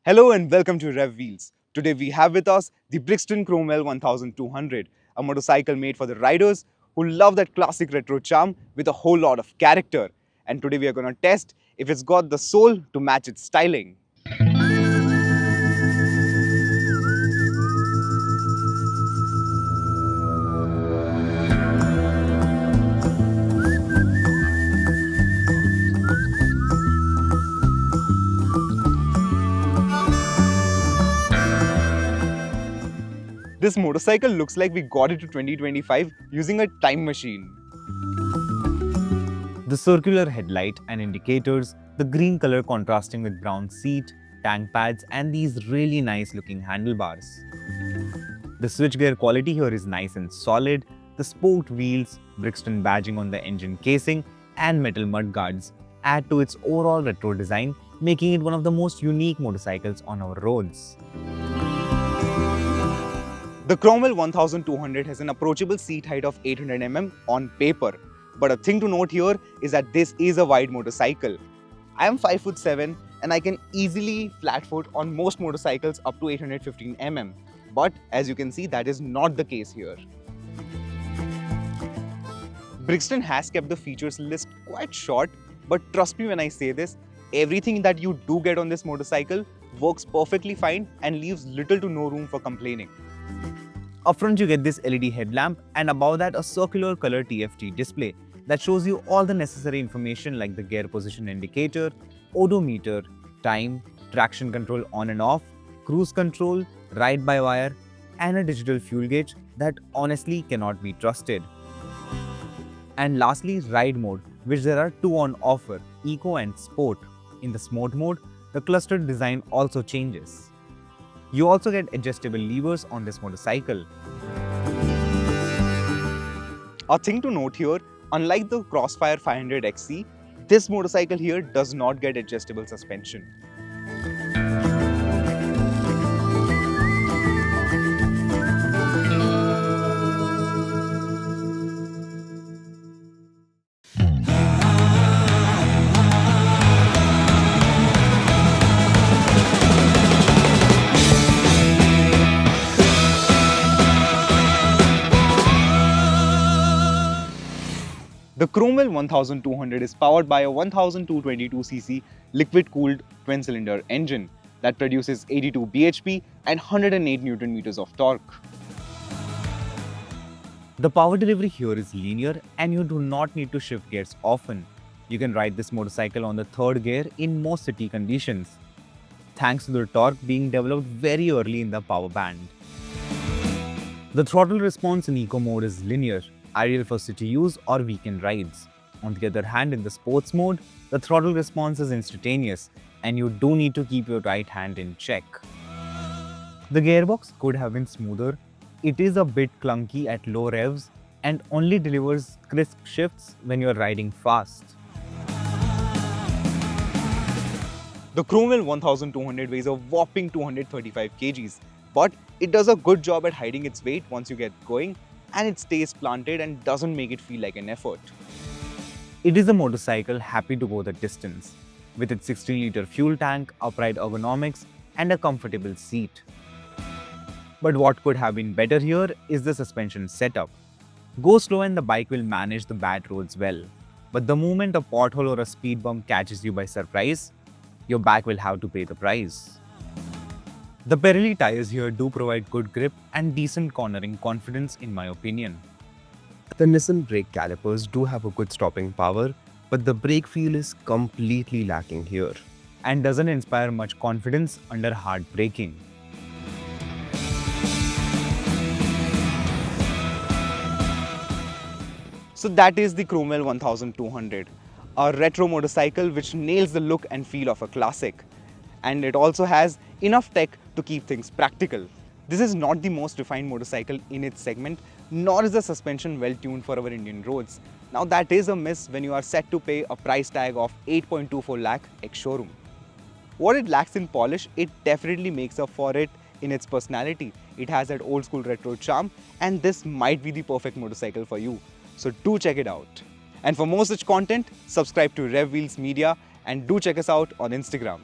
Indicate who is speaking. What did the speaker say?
Speaker 1: Hello and welcome to RevWheels. Today we have with us the Brixton Cromwell 1200, a motorcycle made for the riders who love that classic retro charm with a whole lot of character. And today we are going to test if it's got the soul to match its styling. This motorcycle looks like we got it to 2025 using a time machine.
Speaker 2: The circular headlight and indicators, the green color contrasting with brown seat, tank pads and these really nice looking handlebars. The switchgear quality here is nice and solid, the sport wheels, Brixton badging on the engine casing and metal mudguards add to its overall retro design, making it one of the most unique motorcycles on our roads.
Speaker 1: The Cromwell 1200 has an approachable seat height of 800 mm on paper. But a thing to note here is that this is a wide motorcycle. I am 5'7" and I can easily flat foot on most motorcycles up to 815 mm. But as you can see, that is not the case here. Brixton has kept the features list quite short, but trust me when I say this, everything that you do get on this motorcycle works perfectly fine and leaves little to no room for complaining.
Speaker 2: Up front you get this LED headlamp and above that a circular color TFT display that shows you all the necessary information like the gear position indicator, odometer, time, traction control on and off, cruise control, ride-by-wire and a digital fuel gauge that honestly cannot be trusted. And lastly, ride mode, which there are two on offer, Eco and Sport. In the Sport mode, the clustered design also changes. You also get adjustable levers on this motorcycle.
Speaker 1: A thing to note here, unlike the Crossfire 500 XC, this motorcycle here does not get adjustable suspension. The Cromwell 1200 is powered by a 1222cc liquid-cooled twin-cylinder engine that produces 82 bhp and 108 Nm of torque.
Speaker 2: The power delivery here is linear and you do not need to shift gears often. You can ride this motorcycle on the third gear in most city conditions, thanks to the torque being developed very early in the power band. The throttle response in Eco mode is linear, ideal for city use or weekend rides. On the other hand, in the sports mode, the throttle response is instantaneous and you do need to keep your right hand in check. The gearbox could have been smoother. It is a bit clunky at low revs and only delivers crisp shifts when you're riding fast.
Speaker 1: The Cromwell 1200 weighs a whopping 235 kgs, but it does a good job at hiding its weight once you get going, and it stays planted and doesn't make it feel like an effort.
Speaker 2: It is a motorcycle happy to go the distance, with its 16-liter fuel tank, upright ergonomics and a comfortable seat. But what could have been better here is the suspension setup. Go slow and the bike will manage the bad roads well. But the moment a pothole or a speed bump catches you by surprise, your back will have to pay the price. The Pirelli tires here do provide good grip and decent cornering confidence in my opinion.
Speaker 3: The Nissin brake calipers do have a good stopping power, but the brake feel is completely lacking here.
Speaker 2: And doesn't inspire much confidence under hard braking.
Speaker 1: So that is the Cromwell 1200, a retro motorcycle which nails the look and feel of a classic. And it also has enough tech to keep things practical. This is not the most refined motorcycle in its segment, nor is the suspension well tuned for our Indian roads. Now that is a miss when you are set to pay a price tag of 8.24 lakh ex-showroom. What it lacks in polish, it definitely makes up for it in its personality. It has that old school retro charm and this might be the perfect motorcycle for you. So do check it out. And for more such content, subscribe to RevWheels Media and do check us out on Instagram.